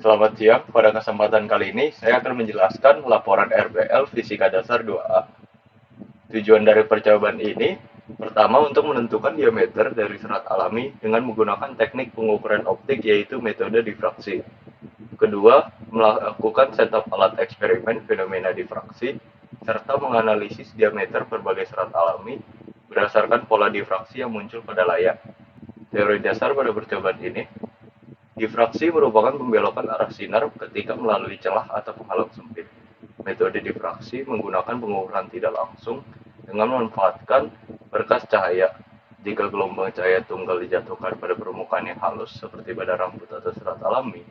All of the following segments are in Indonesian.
Selamat siang, pada kesempatan kali ini saya akan menjelaskan laporan RPL Fisika Dasar 2A. Tujuan dari percobaan ini, pertama untuk menentukan diameter dari serat alami dengan menggunakan teknik pengukuran optik yaitu metode difraksi. Kedua, melakukan setup alat eksperimen fenomena difraksi, serta menganalisis diameter berbagai serat alami berdasarkan pola difraksi yang muncul pada layar. Teori dasar pada percobaan ini, difraksi merupakan pembelokan arah sinar ketika melalui celah atau penghalang sempit. Metode difraksi menggunakan pengukuran tidak langsung dengan memanfaatkan berkas cahaya. Jika gelombang cahaya tunggal dijatuhkan pada permukaan yang halus seperti pada rambut atau serat alami,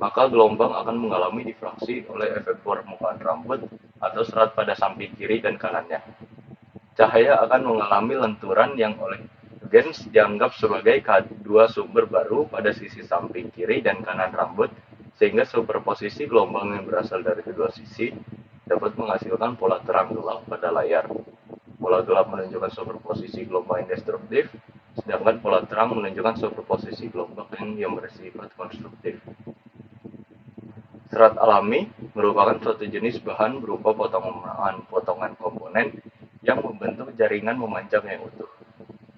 maka gelombang akan mengalami difraksi oleh efek permukaan rambut atau serat pada samping kiri dan kanannya. Cahaya akan mengalami lenturan yang oleh Huygens dianggap sebagai dua sumber baru pada sisi samping kiri dan kanan rambut, sehingga superposisi gelombang yang berasal dari kedua sisi dapat menghasilkan pola terang gelap pada layar. Pola gelap menunjukkan superposisi gelombang yang destruktif, sedangkan pola terang menunjukkan superposisi gelombang yang bersifat konstruktif. Serat alami merupakan suatu jenis bahan berupa potongan-potongan komponen yang membentuk jaringan memanjang yang utuh.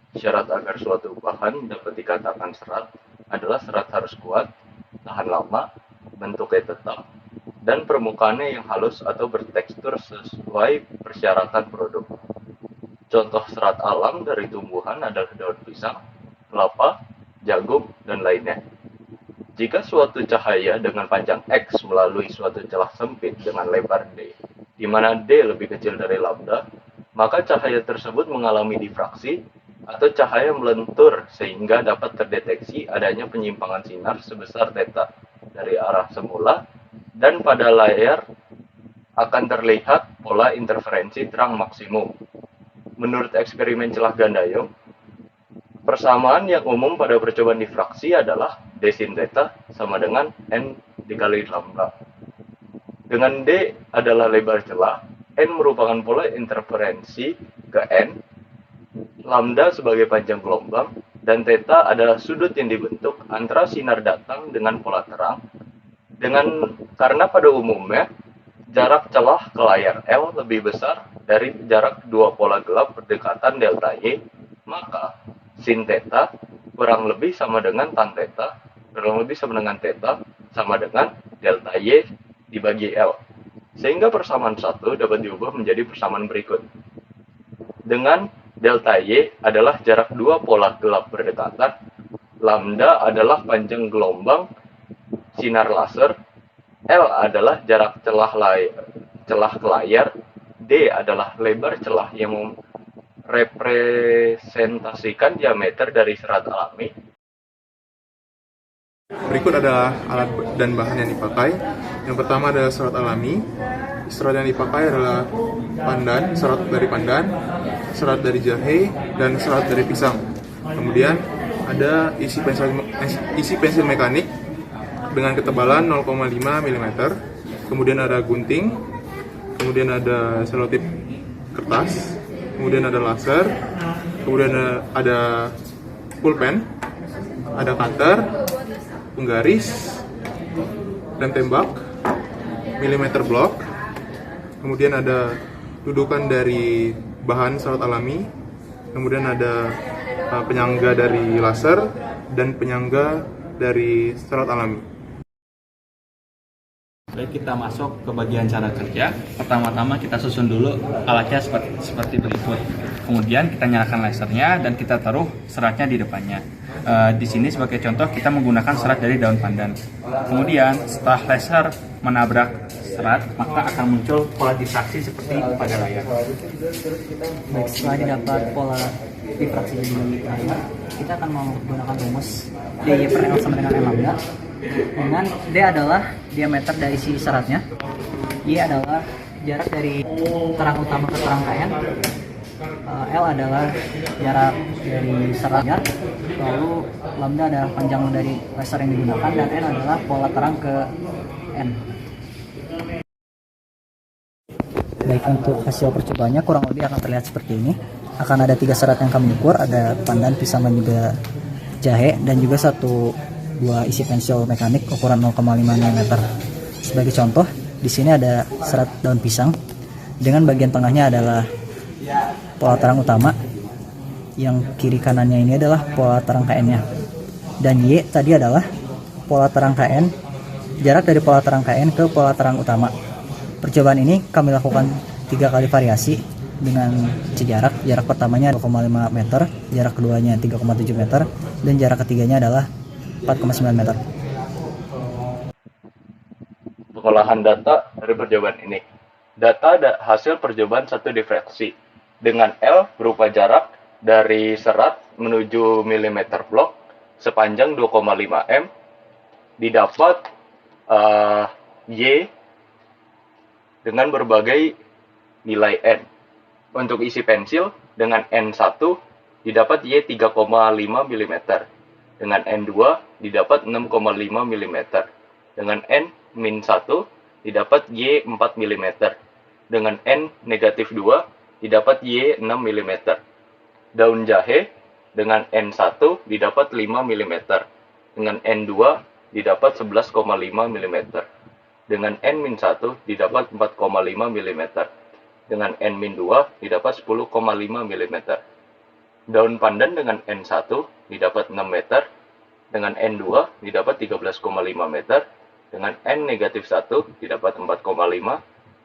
Syarat agar suatu bahan dapat dikatakan serat adalah serat harus kuat, tahan lama, bentuknya tetap, dan permukaannya yang halus atau bertekstur sesuai persyaratan produk. Contoh serat alam dari tumbuhan adalah daun pisang, kelapa, jagung, dan lainnya. Jika suatu cahaya dengan panjang X melalui suatu celah sempit dengan lebar D, di mana D lebih kecil dari lambda, maka cahaya tersebut mengalami difraksi atau cahaya melentur sehingga dapat terdeteksi adanya penyimpangan sinar sebesar θ dari arah semula, dan pada layar akan terlihat pola interferensi terang maksimum. Menurut eksperimen celah Gandayung, persamaan yang umum pada percobaan difraksi adalah D sin θ sama dengan N dikali lambda. Dengan D adalah lebar celah, N merupakan pola interferensi ke N, lambda sebagai panjang gelombang, dan θ adalah sudut yang dibentuk antara sinar datang dengan pola terang. Karena pada umumnya jarak celah ke layar L lebih besar dari jarak dua pola gelap berdekatan delta Y, maka sin θ kurang lebih sama dengan tan θ sama dengan delta Y dibagi L. Sehingga persamaan satu dapat diubah menjadi persamaan berikut. Dengan delta Y adalah jarak dua pola gelap berdekatan, lambda adalah panjang gelombang sinar laser, L adalah jarak celah ke layar, D adalah lebar celah yang merepresentasikan diameter dari serat alami. Berikut adalah alat dan bahan yang dipakai. Yang pertama adalah serat alami. Serat yang dipakai adalah pandan, serat dari pandan, serat dari jahe, dan serat dari pisang. Kemudian ada isi pensil mekanik dengan ketebalan 0,5 mm. Kemudian ada gunting, kemudian ada selotip kertas, kemudian ada laser, kemudian ada pulpen, ada cutter, penggaris, lem tembak, milimeter block, kemudian ada dudukan dari bahan serat alami, kemudian ada penyangga dari laser, dan penyangga dari serat alami. Baik, kita masuk ke bagian cara kerja. Pertama-tama kita susun dulu alatnya seperti berikut. Kemudian kita nyalakan lasernya dan kita taruh seratnya di depannya. Di sini sebagai contoh kita menggunakan serat dari daun pandan. Kemudian setelah laser menabrak serat, maka akan muncul pola difraksi seperti pada layar. Baik, setelah didapat pola difraksi di layar, kita akan menggunakan rumus D per L sama dengan N lambda, dengan D adalah diameter dari si seratnya, Y adalah jarak dari terang utama ke terang KN, L adalah jarak dari seratnya, lalu lambda adalah panjang dari laser yang digunakan, dan N adalah pola terang ke N. Baik, untuk hasil percobaannya kurang lebih akan terlihat seperti ini. Akan ada 3 serat yang kami ukur, ada pandan, pisang, dan juga jahe, dan juga 1 dua isi pensil mekanik ukuran 0,5 mm. Sebagai contoh, di sini ada serat daun pisang dengan bagian tengahnya adalah pola terang utama, yang kiri kanannya ini adalah pola terang KN-nya, dan Y tadi adalah pola terang KN, jarak dari pola terang KN ke pola terang utama. Percobaan ini kami lakukan 3 kali variasi dengan jarak pertamanya 2,5 meter, jarak keduanya 3,7 meter, dan jarak ketiganya adalah 4,9 meter. Pengolahan data dari percobaan ini. Data hasil percobaan satu difraksi dengan L berupa jarak dari serat menuju milimeter blok sepanjang 2,5 m didapat Y dengan berbagai nilai N. Untuk isi pensil dengan N1 didapat Y 3,5 mm, dengan N2 didapat 6,5 mm, dengan N-1 didapat Y 4 mm, dengan N negatif 2 didapat Y 6 mm. Daun jahe dengan N1 didapat 5 mm, dengan N2 didapat 11,5 mm, dengan N-1 didapat 4,5 mm, dengan N-2 didapat 10,5 mm. Daun pandan dengan N1 didapat 6 meter, dengan N2 didapat 13,5 meter, dengan N-1 didapat 4,5,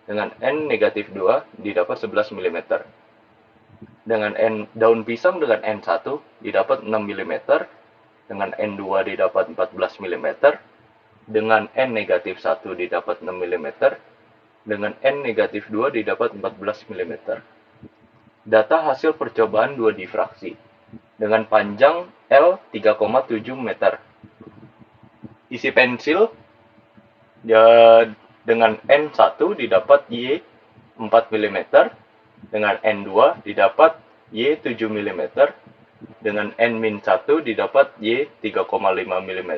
dengan N-2 didapat 11 mm. Dengan daun pisang dengan N1 didapat 6 mm, dengan N2 didapat 14 mm, dengan N-1 didapat 6 mm, dengan N-2 didapat 14 mm. Data hasil percobaan 2 difraksi dengan panjang L 3,7 meter. Isi pensil dengan N1 didapat Y 4 mm, dengan N2 didapat Y 7 mm, dengan N-1 didapat Y 3,5 mm,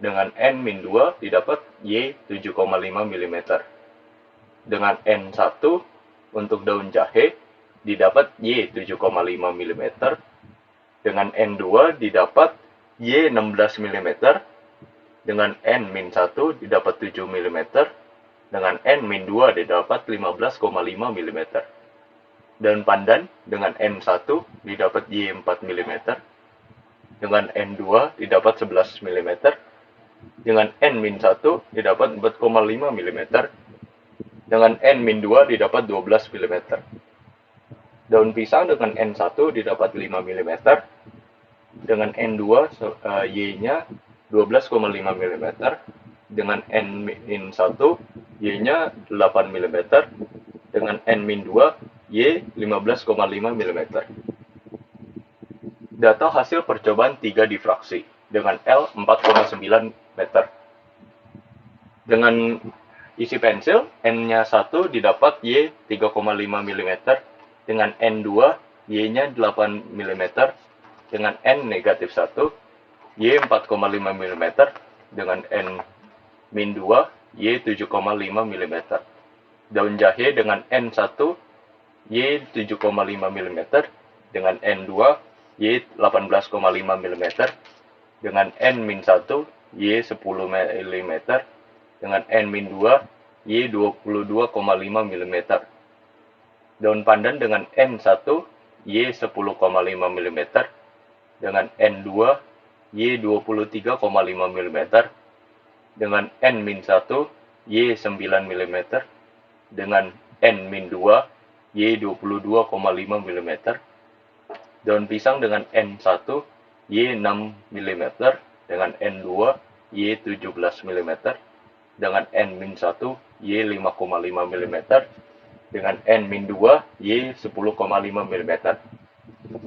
dengan N-2 didapat Y 7,5 mm. Dengan N1 untuk daun jahe didapat Y 7,5 mm, dengan N2 didapat Y 16 mm, dengan N-1 didapat 7 mm, dengan N-2 didapat 15,5 mm. Daun pandan dengan N1 didapat Y 4 mm, dengan N2 didapat 11 mm, dengan N-1 didapat 4,5 mm, dengan N-2 didapat 12 mm. Daun pisang dengan N1 didapat 5 mm, dengan N2 Y-nya 12,5 mm, dengan N-1 Y-nya 8 mm, dengan N-2 Y 15,5 mm. Data hasil percobaan 3 difraksi dengan L 4,9 meter. Dengan isi pensil, N-nya 1 didapat Y 3,5 mm, dengan N2 Y-nya 8 mm, dengan N-1 Y 4,5 mm, dengan N-2 Y 7,5 mm. Daun jahe dengan N1 Y 7,5 mm, dengan N2 Y 18,5 mm, dengan N-1 Y 10 mm, dengan N-2 Y 22,5 mm. Daun pandan dengan N1 Y 10,5 mm, dengan N2 Y 23,5 mm, dengan N-1 Y 9 mm, dengan N-2 Y 22,5 mm. Daun pisang dengan N1 Y 6 mm, dengan N2 Y 17 mm, dengan N-1 Y 5,5 mm, dengan N-2 Y 10,5 mm.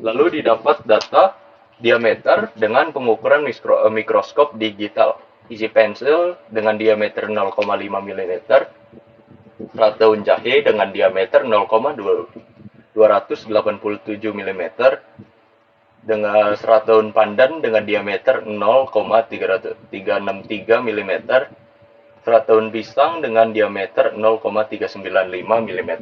Lalu didapat data diameter dengan pengukuran mikroskop digital. Isi pensil dengan diameter 0,5 mm, serat daun jahe dengan diameter 0,287 mm, dengan serat daun pandan dengan diameter 0,363 mm, serat daun pisang dengan diameter 0,395 mm.